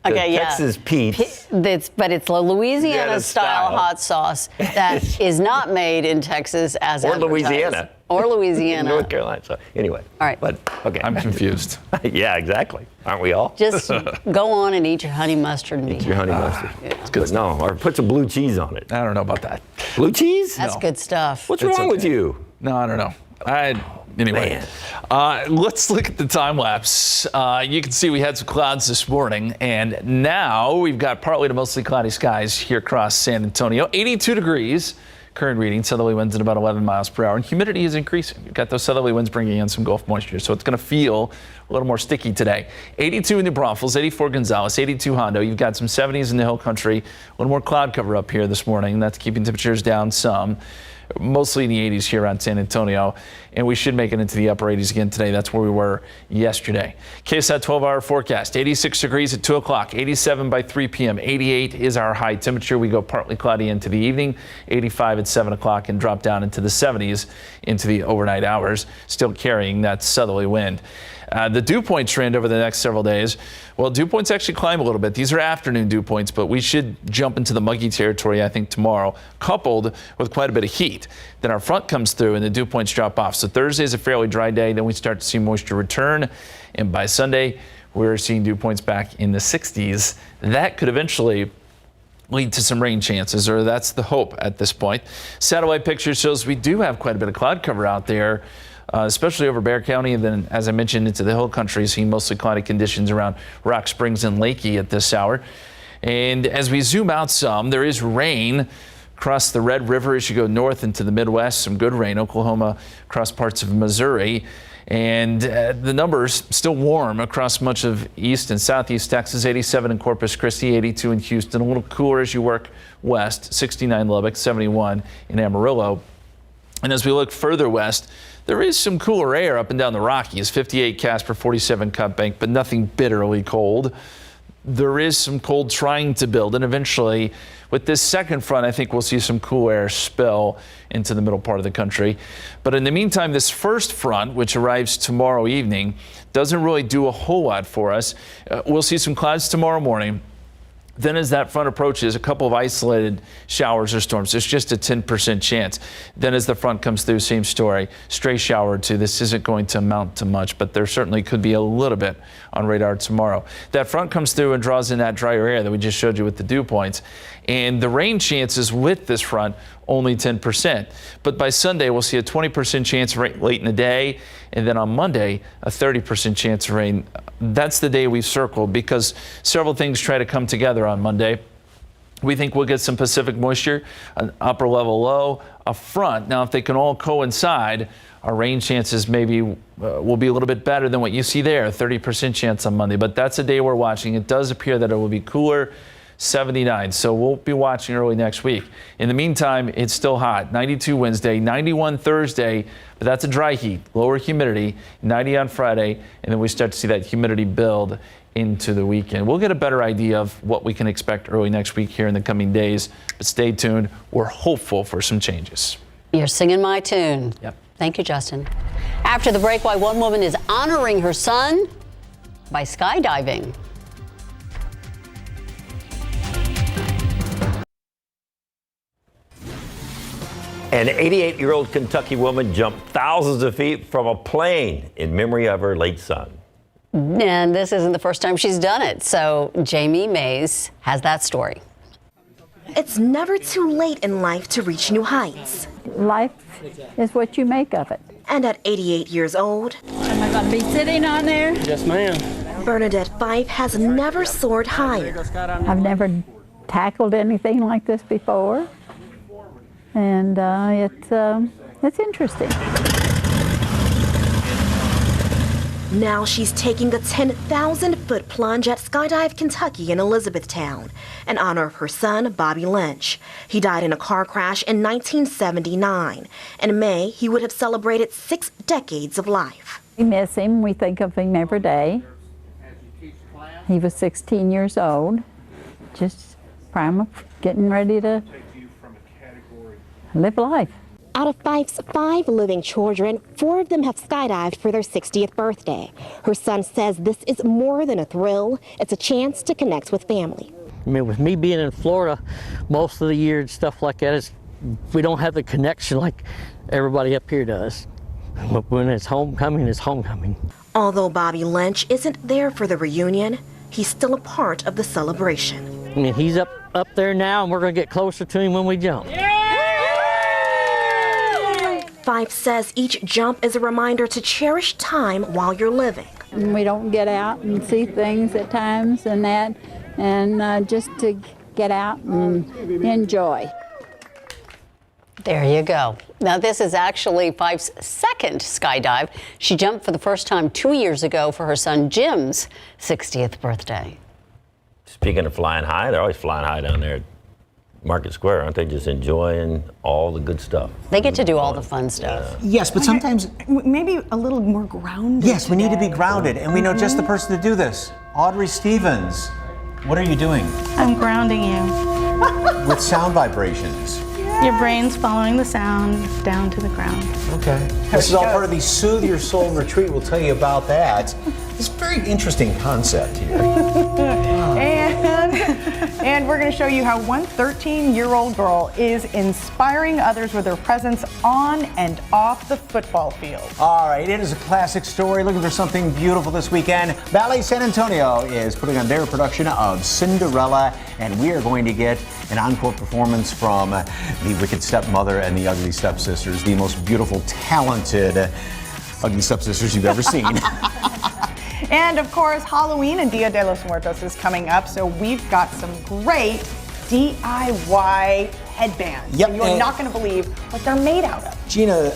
Texas Pete. But it's a Louisiana-style hot sauce that is not made in Texas as or advertised. Louisiana. Or Louisiana. North Carolina. So anyway. All right. But okay. I'm confused. Yeah, exactly. Aren't we all? Just go on and eat your honey mustard. And eat your honey mustard. It's good. No, or put some blue cheese on it. I don't know about that. Blue cheese? That's good stuff. What's wrong with you? No, I don't know. Anyway, let's look at the time lapse. You can see we had some clouds this morning, and now we've got partly to mostly cloudy skies here across San Antonio. 82 degrees. current reading. Southerly winds at about 11 miles per hour, and humidity is increasing. You've got those southerly winds bringing in some Gulf moisture, so it's going to feel a little more sticky today. 82 in New Braunfels, 84 Gonzales, 82 Hondo. You've got some 70s in the hill country. A little more cloud cover up here this morning. That's keeping temperatures down some. Mostly in the 80s here around San Antonio, and we should make it into the upper 80s again today. That's where we were yesterday. KSAT 12-hour forecast, 86 degrees at 2 o'clock, 87 by 3 p.m., 88 is our high temperature. We go partly cloudy into the evening, 85 at 7 o'clock, and drop down into the 70s into the overnight hours, still carrying that southerly wind. The dew point trend over the next several days, well, dew points actually climb a little bit. These are afternoon dew points, but we should jump into the muggy territory, I think, tomorrow, coupled with quite a bit of heat. Then our front comes through and the dew points drop off. So Thursday is a fairly dry day. Then we start to see moisture return. And by Sunday, we're seeing dew points back in the 60s. That could eventually lead to some rain chances, or that's the hope at this point. Satellite picture shows we do have quite a bit of cloud cover out there. Especially over Bexar County, and then, as I mentioned, into the hill country, seeing mostly cloudy conditions around Rock Springs and Lakey at this hour. And as we zoom out some, there is rain across the Red River as you go north into the Midwest. Some good rain, Oklahoma, across parts of Missouri. And the numbers still warm across much of east and southeast Texas. 87 in Corpus Christi, 82 in Houston. A little cooler as you work west, 69 Lubbock, 71 in Amarillo. And as we look further west, there is some cooler air up and down the Rockies, 58 Casper, 47 Cut Bank, but nothing bitterly cold. There is some cold trying to build, and eventually with this second front, I think we'll see some cool air spill into the middle part of the country. But in the meantime, this first front, which arrives tomorrow evening, doesn't really do a whole lot for us. We'll see some clouds tomorrow morning. Then as that front approaches, a couple of isolated showers or storms. There's just a 10% chance. Then as the front comes through, same story, stray shower or two. This isn't going to amount to much, but there certainly could be a little bit on radar tomorrow. That front comes through and draws in that drier air that we just showed you with the dew points. And the rain chances with this front, only 10%. But by Sunday, we'll see a 20% chance of rain late in the day. And then on Monday, a 30% chance of rain. That's the day we've circled because several things try to come together on Monday. We think we'll get some Pacific moisture, an upper level low, a front. Now, if they can all coincide, our rain chances maybe will be a little bit better than what you see there, 30% chance on Monday. But that's a day we're watching. It does appear that it will be cooler. 79, so we'll be watching early next week. In the meantime, it's still hot. 92 Wednesday, 91 Thursday, but that's a dry heat, lower humidity, 90 on Friday, and then we start to see that humidity build into the weekend. We'll get a better idea of what we can expect early next week here in the coming days, but stay tuned. We're hopeful for some changes. You're singing my tune. Yep. Thank you, Justin. After the break, why one woman is honoring her son by skydiving. An 88-year-old Kentucky woman jumped thousands of feet from a plane in memory of her late son. And this isn't the first time she's done it. So Jamie Mays has that story. It's never too late in life to reach new heights. Life is what you make of it. And at 88 years old, Am I going to be sitting on there? Yes, ma'am. Bernadette Fife has never soared higher. I've never tackled anything like this before. And it's interesting. Now she's taking a 10,000-foot plunge at Skydive Kentucky in Elizabethtown in honor of her son, Bobby Lynch. He died in a car crash in 1979. In May, he would have celebrated 6 decades of life. We miss him. We think of him every day. He was 16 years old, just prime of getting ready to live life. Out of Fife's 5 living children, 4 of them have skydived for their 60th birthday. Her son says this is more than a thrill. It's a chance to connect with family. I mean, with me being in Florida most of the year and stuff like that, we don't have the connection like everybody up here does. But when it's homecoming, it's homecoming. Although Bobby Lynch isn't there for the reunion, he's still a part of the celebration. I mean, he's up there now, and we're going to get closer to him when we jump. Fife says each jump is a reminder to cherish time while you're living. We don't get out and see things at times and that, and just to get out and enjoy. There you go. Now, this is actually Fife's second skydive. She jumped for the first time 2 years ago for her son Jim's 60th birthday. Speaking of flying high, they're always flying high down there at Market Square, aren't they? Just enjoying all the good stuff. They get to do all the fun stuff. Yes, but sometimes maybe a little more grounded. Yes, we need to be today. grounded, and we know just the person to do this. Audrey Stevens, what are you doing? I'm grounding you. With sound vibrations. Your brain's following the sound down to the ground. Okay. This is all part of the Soothe Your Soul Retreat. We'll tell you about that. It's a very interesting concept here. And we're going to show you how one 13-year-old girl is inspiring others with her presence on and off the football field. All right, it is a classic story. Looking for something beautiful this weekend. Ballet San Antonio is putting on their production of Cinderella, and we are going to get an encore performance from the Wicked Stepmother and the Ugly Stepsisters, the most beautiful, talented Ugly Stepsisters you've ever seen. And of course, Halloween and Dia de los Muertos is coming up, so we've got some great DIY headbands. Yep, And you're not going to believe what they're made out of. Gina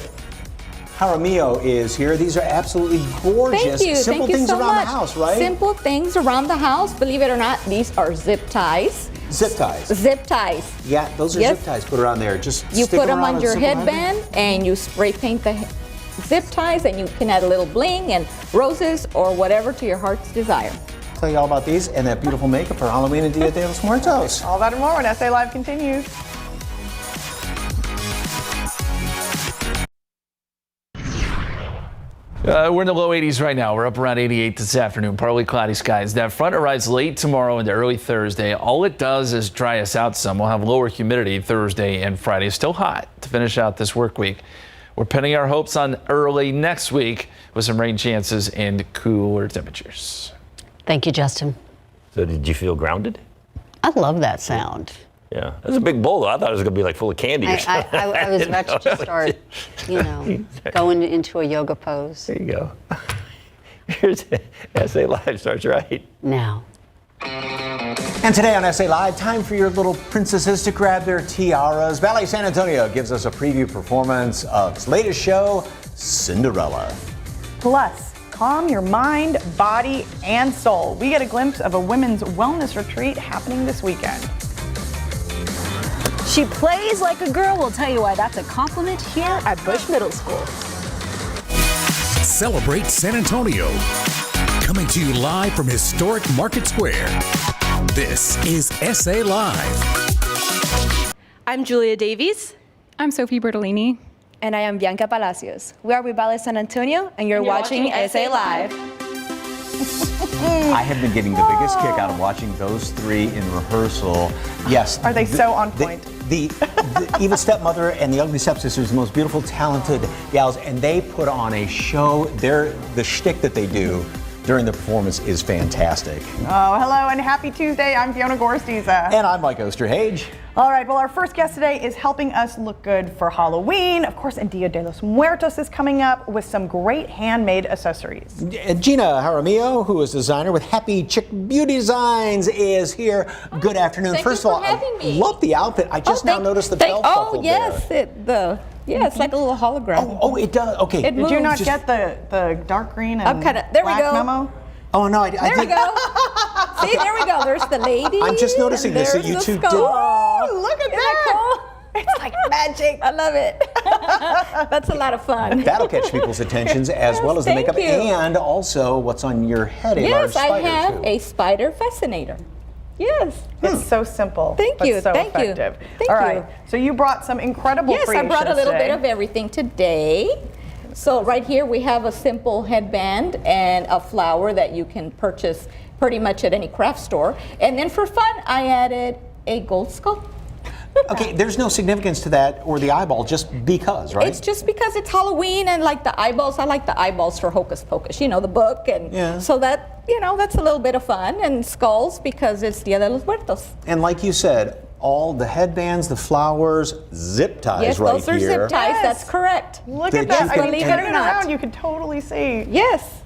Jaramillo is here. These are absolutely gorgeous. Thank you. Simple Thank you things so around much. the house, right? Simple things around the house. Believe it or not, these are zip ties. Zip ties. Zip ties. Yeah, those are zip ties. Put around there. Just You stick put them around on and your simple headband and you spray paint the zip ties, and you can add a little bling and roses or whatever to your heart's desire. Tell you all about these and that beautiful makeup for Halloween and Dia de los Muertos. All that and more when SA Live continues. We're in the low 80s right now. We're up around 88 this afternoon. Partly cloudy skies. That front arrives late tomorrow into early Thursday. All it does is dry us out some. We'll have lower humidity Thursday and Friday. Still hot to finish out this work week. We're pinning our hopes on early next week with some rain chances and cooler temperatures. Thank you, Justin. So did you feel grounded? I love that sound. Yeah, that's a big bowl though. I thought it was going to be like full of candy or I something. I was about to just start, going into a yoga pose. There you go. Here's SA Live starts right now. And today on SA Live, time for your little princesses to grab their tiaras. Ballet San Antonio gives us a preview performance of its latest show, Cinderella. Plus, calm your mind, body, and soul. We get a glimpse of a women's wellness retreat happening this weekend. She plays like a girl. We'll tell you why that's a compliment here at Bush Middle School. Celebrate San Antonio. Coming to you live from historic Market Square. This is SA Live. I'm Julia Davies. I'm Sophie Bertolini. And I am Bianca Palacios. We are with Ballet San Antonio, and you're watching SA Live. I have been getting the biggest kick out of watching those three in rehearsal. Yes. Are they so on point? The Evil Stepmother and the Ugly Stepsisters, the most beautiful, talented gals, and they put on a show. The shtick that they do during the performance is fantastic. Oh, hello and happy Tuesday. I'm Fiona Gorstiza. And I'm Mike Osterhage. All right, well, our first guest today is helping us look good for Halloween. Of course, and Dia de los Muertos is coming up with some great handmade accessories. Gina Jaramillo, who is designer with Happy Chick Beauty Designs, is here. Good afternoon. Thank First you of all, for having me. love the outfit. I just now noticed the belt buckle yes, there. it's like a little hologram. Oh, it does. Okay. Did you not get the dark green and there we black go. memo? Oh no, I There we go. See, there we go. There's the lady. I'm just noticing this that you two did. Oh, look at that. It's like magic. I love it. That's a lot of fun. That'll catch people's attentions as well as the Thank makeup you. and also what's on your head, a large Yes, spider I have too. a spider fascinator. Yes. It's so simple. Thank but you. So Thank you. effective. Thank All right. you. So you brought some incredible Yes, I brought a creations little today. bit of everything today. So right here we have a simple headband and a flower that you can purchase pretty much at any craft store. And then for fun, I added a gold skull. Okay, there's no significance to that or the eyeball just because, right? It's just because it's Halloween and like the eyeballs, I like the eyeballs for Hocus Pocus, the book. And so that, that's a little bit of fun. And skulls because it's Dia de los Muertos. And like you said, all the headbands, the flowers, zip ties Yes, right those are here. zip ties. That's correct. Look Did at that. you I mean, believe turn it or it not. around, you can totally see. Yes.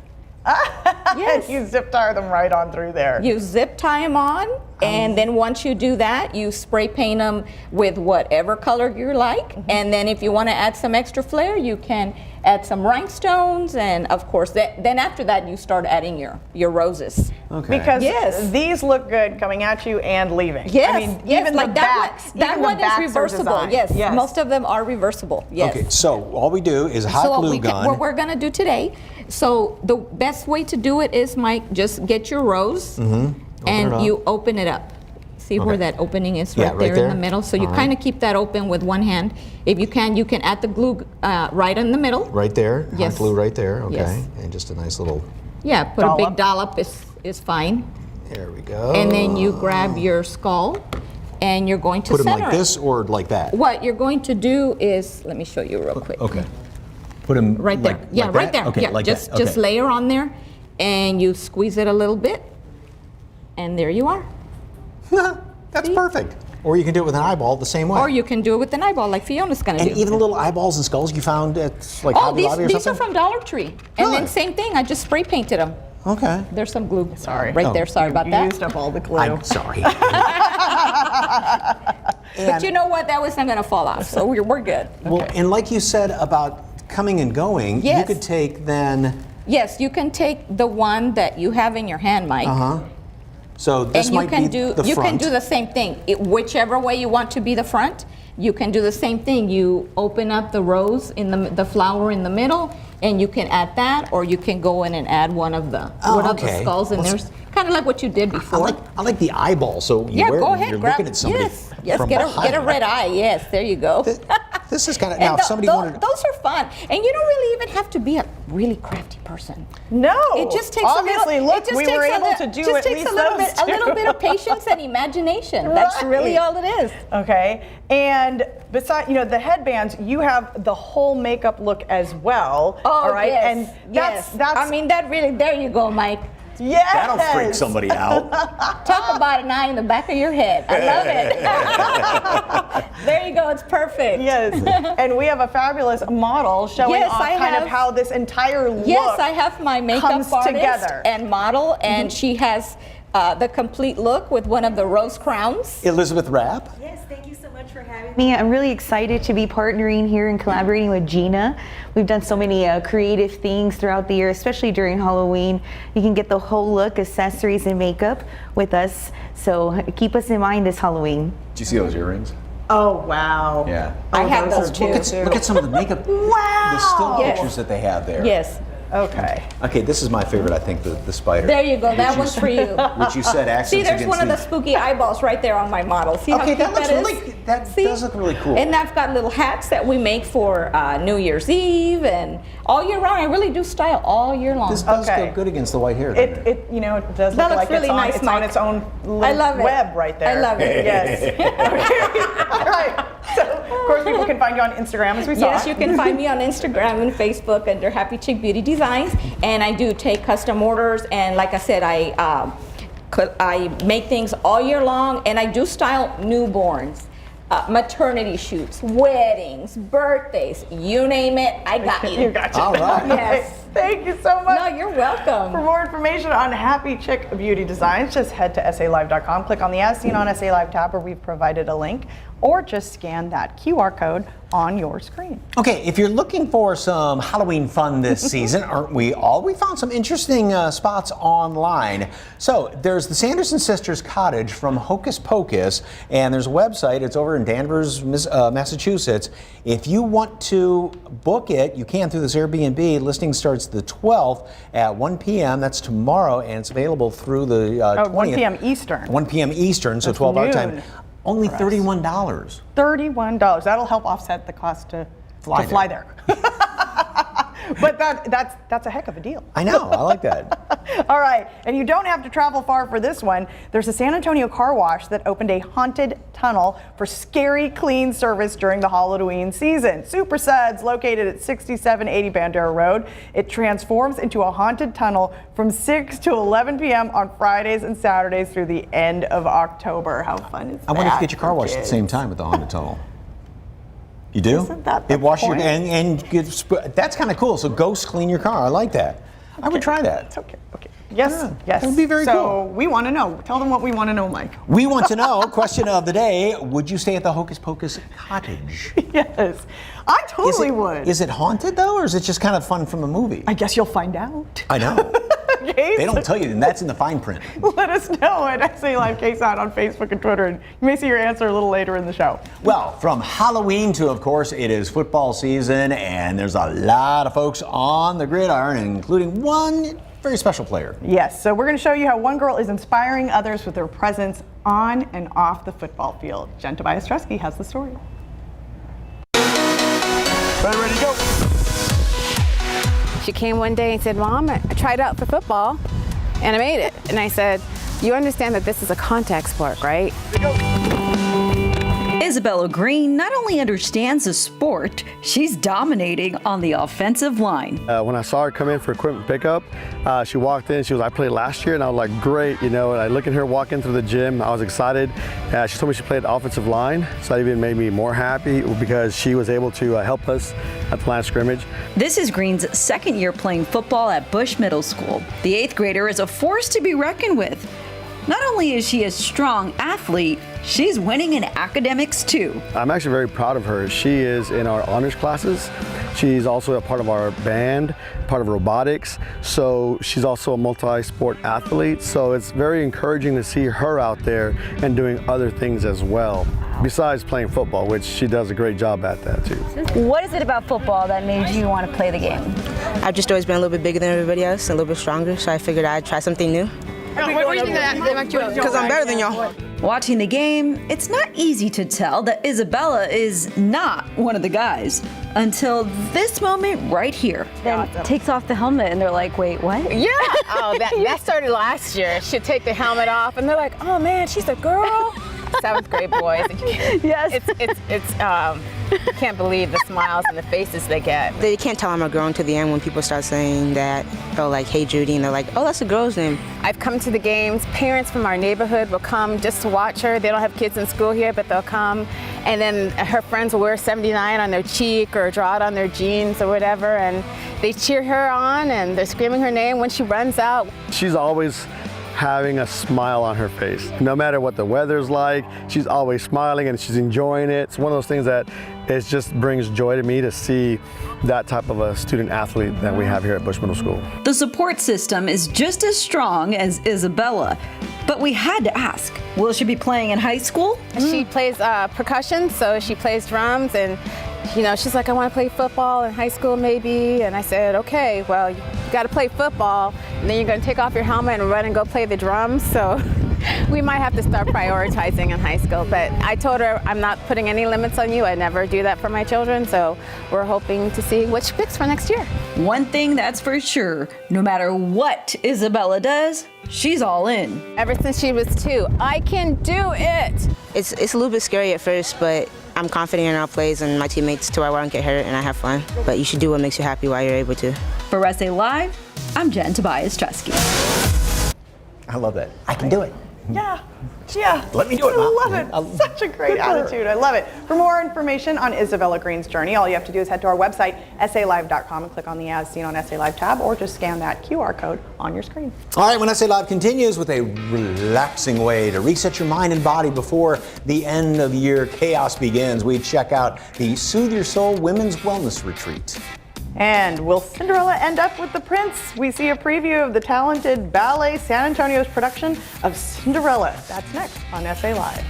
Yes. You zip tie them right on through there. You zip tie them on, and then once you do that, you spray paint them with whatever color you like. And then if you want to add some extra flair, you can add some rhinestones, and of course, then after that, you start adding your roses. Okay. Because these look good coming at you and leaving. Yes, I mean, yes, even like the that backs. one. That even the one is backs are reversible. designed. Yes, most of them are reversible. Yes. Okay, so all we do is a hot So glue gun. what we're gonna do today, so the best way to do it is, Mike, just get your rose and you open it up. See where that opening is right there in the middle? So you kind of keep that open with one hand. If you can add the glue right in the middle. Right there? Yes. Hot glue right there, okay. Yes. And just a nice little... Yeah, put a big dollop is fine. There we go. And then you grab your skull and you're going to Put them center like it. this or like that? What you're going to do is, let me show you real quick. Okay. Put them Right there. like right that? there. Okay, yeah, like just that. Okay. just layer on there and you squeeze it a little bit. And there you are. That's perfect. Or you can do it with an eyeball the same way. Or you can do it with an eyeball like Fiona's going to do. And even the little eyeballs and skulls you found at like Oh, Hobby Lobby or these are something? from Dollar Tree. And then same thing, I just spray painted them. Okay. There's some glue. Sorry. Right there, sorry about that. You used up all the glue. I'm sorry. But you know what, that wasn't going to fall off, so we're good. Well, and like you said about coming and going, you could take then... Yes, you can take the one that you have in your hand, Mike. So this and might be the front. You can do the same thing. Whichever way you want to be the front, you can do the same thing. You open up the rose in the flower in the middle, and you can add that, or you can go in and add one of the skulls in there. Kind of like what you did before. I like the eyeball, so you wear go it, ahead, you're grab looking at somebody Yes, from get behind. a red eye. Yes, there you go. This is kind of, And now if somebody wanted... those are fun, and you don't really even have to be a really crafty person. No, it just takes obviously. a little. Look, it just we takes were a able li- to do just at takes least a little those bit, a little bit of patience and imagination. That's really all it is. Okay, and besides, the headbands, you have the whole makeup look as well. Oh, all right, yes, and yes. that's. I mean, that really. There you go, Mike. Yes. That'll freak somebody out. Talk about an eye in the back of your head. I love it. There you go. It's perfect. Yes. And we have a fabulous model showing off of how this entire look Yes, I have my makeup comes artist together. and model, and she has the complete look with one of the rose crowns. Elizabeth Rapp. Yes, thank you so much for having me. I'm really excited to be partnering here and collaborating with Gina. We've done so many creative things throughout the year, especially during Halloween. You can get the whole look, accessories, and makeup with us. So keep us in mind this Halloween. Did you see those earrings? Oh, wow. Yeah. I have those too. Look at some of the makeup, the still Yes. pictures that they have there. Yes. Okay. Okay, this is my favorite, I think, the spider. There you go. That Which one's you- for you. Which you said accents See, there's against one of the these- spooky eyeballs right there on my model. See how Okay, cute that looks is? really, that does look really cool. And I've got little hats that we make for New Year's Eve and all year round. I really do style all year long. This does go good against the white hair. doesn't it? It does That look looks like really it's on, nice, it's Mike. on its own little I love it. web right there. I love it. Yes. Okay. All right. So, of course, people can find you on Instagram, as we saw. Yes, you can find me on Instagram and Facebook under Happy Chick Beauty Designs, and I do take custom orders. And like I said, I make things all year long, and I do style newborns, maternity shoots, weddings, birthdays, you name it, I got you. You got you. All right. Yes. Thank you so much. No, you're welcome. For more information on Happy Chick Beauty Designs, just head to SALive.com, click on the As Seen on SA Live tab where we've provided a link, or just scan that QR code on your screen. Okay, if you're looking for some Halloween fun this season, aren't we all? We found some interesting spots online. So there's the Sanderson Sisters Cottage from Hocus Pocus, and there's a website. It's over in Danvers, Massachusetts. If you want to book it, you can through this Airbnb. Listing starts the 12th at 1 p.m. That's tomorrow, and it's available through the 20th. 1 p.m. Eastern. 1 p.m. Eastern, so That's 12 our noon time. Only for us. $31. $31. That'll help offset the cost to fly there. But that's a heck of a deal. I know, I like that. All right, and you don't have to travel far for this one. There's a San Antonio car wash that opened a haunted tunnel for scary clean service during the Halloween season. Super Suds, located at 6780 Bandera Road. It transforms into a haunted tunnel from 6 to 11 p.m. on Fridays and Saturdays through the end of October. How fun is that? I wonder if you get your car for washed at the kids? same time at the haunted tunnel. You do? Isn't that the It washes your point? and that's kind of cool. So ghosts clean your car. I like that. I would try that. It's okay. Okay. Yes. Yes. That would be very cool. So we want to know. Tell them what we want to know, Mike. We want to know, question of the day, would you stay at the Hocus Pocus cottage? Yes. I totally would. Is it haunted, though, or is it just kind of fun from a movie? I guess you'll find out. I know. Okay, They don't tell you, and that's in the fine print. Let us know at SA Live KSAT on Facebook and Twitter, and you may see your answer a little later in the show. Well, from Halloween to, of course, it is football season, and there's a lot of folks on the gridiron, including one very special player. Yes, so we're going to show you how one girl is inspiring others with their presence on and off the football field. Jen Tobias Tresky has the story. Ready to go. She came one day and said, Mom, I tried out for football and I made it. And I said, you understand that this is a contact sport, right? Isabella Green not only understands the sport, she's dominating on the offensive line. When I saw her come in for equipment pickup, she walked in, she was, I played last year, and I was like, great, you know, and I look at her walking through the gym, I was excited. She told me she played the offensive line, so that even made me more happy because she was able to help us at the line of scrimmage. This is Green's second year playing football at Bush Middle School. The 8th grader is a force to be reckoned with. Not only is she a strong athlete, she's winning in academics too. I'm actually very proud of her. She is in our honors classes. She's also a part of our band, part of robotics. So she's also a multi-sport athlete. So it's very encouraging to see her out there and doing other things as well, besides playing football, which she does a great job at that too. What is it about football that made you want to play the game? I've just always been a little bit bigger than everybody else, and a little bit stronger, so I figured I'd try something new. Because I'm better than y'all. Watching the game, it's not easy to tell that Isabella is not one of the guys until this moment right here. Then takes off the helmet and they're like, wait, what? Yeah. Oh, that started last year. She'd take the helmet off and they're like, oh man, she's a girl. 7th grade boys. Yes. You can't believe the smiles and the faces they get. They can't tell I'm a girl until the end when people start saying that, oh, like, hey Judy, and they're like, oh, that's a girl's name. I've come to the games. Parents from our neighborhood will come just to watch her. They don't have kids in school here, but they'll come. And then her friends will wear 79 on their cheek or draw it on their jeans or whatever. And they cheer her on and they're screaming her name when she runs out. She's always having a smile on her face. No matter what the weather's like, she's always smiling and she's enjoying it. It's one of those things that it just brings joy to me to see that type of a student athlete that we have here at Bush Middle School. The support system is just as strong as Isabella, but we had to ask, will she be playing in high school? She plays percussion, so she plays drums, and you know, she's like, I want to play football in high school maybe. And I said, okay, well, you got to play football, and then you're going to take off your helmet and run and go play the drums. So we might have to start prioritizing in high school. But I told her, I'm not putting any limits on you. I never do that for my children. So we're hoping to see what she picks for next year. One thing that's for sure, no matter what Isabella does, she's all in. Ever since she was 2, I can do it. It's a little bit scary at first, but I'm confident in our plays and my teammates to where I don't get hurt and I have fun. But you should do what makes you happy while you're able to. For SA Live, I'm Jen Tobias Tresky. I love that. I can do it. Yeah. Yeah. Let me do it, Mom. I love it. Such a great attitude. I love it. For more information on Isabella Green's journey, all you have to do is head to our website, salive.com, and click on the As Seen on SA Live tab, or just scan that QR code on your screen. All right, when SA Live continues with a relaxing way to reset your mind and body before the end of the year chaos begins, we check out the Soothe Your Soul Women's Wellness Retreat. And will Cinderella end up with the prince? We see a preview of the talented Ballet San Antonio's production of Cinderella. That's next on SA Live.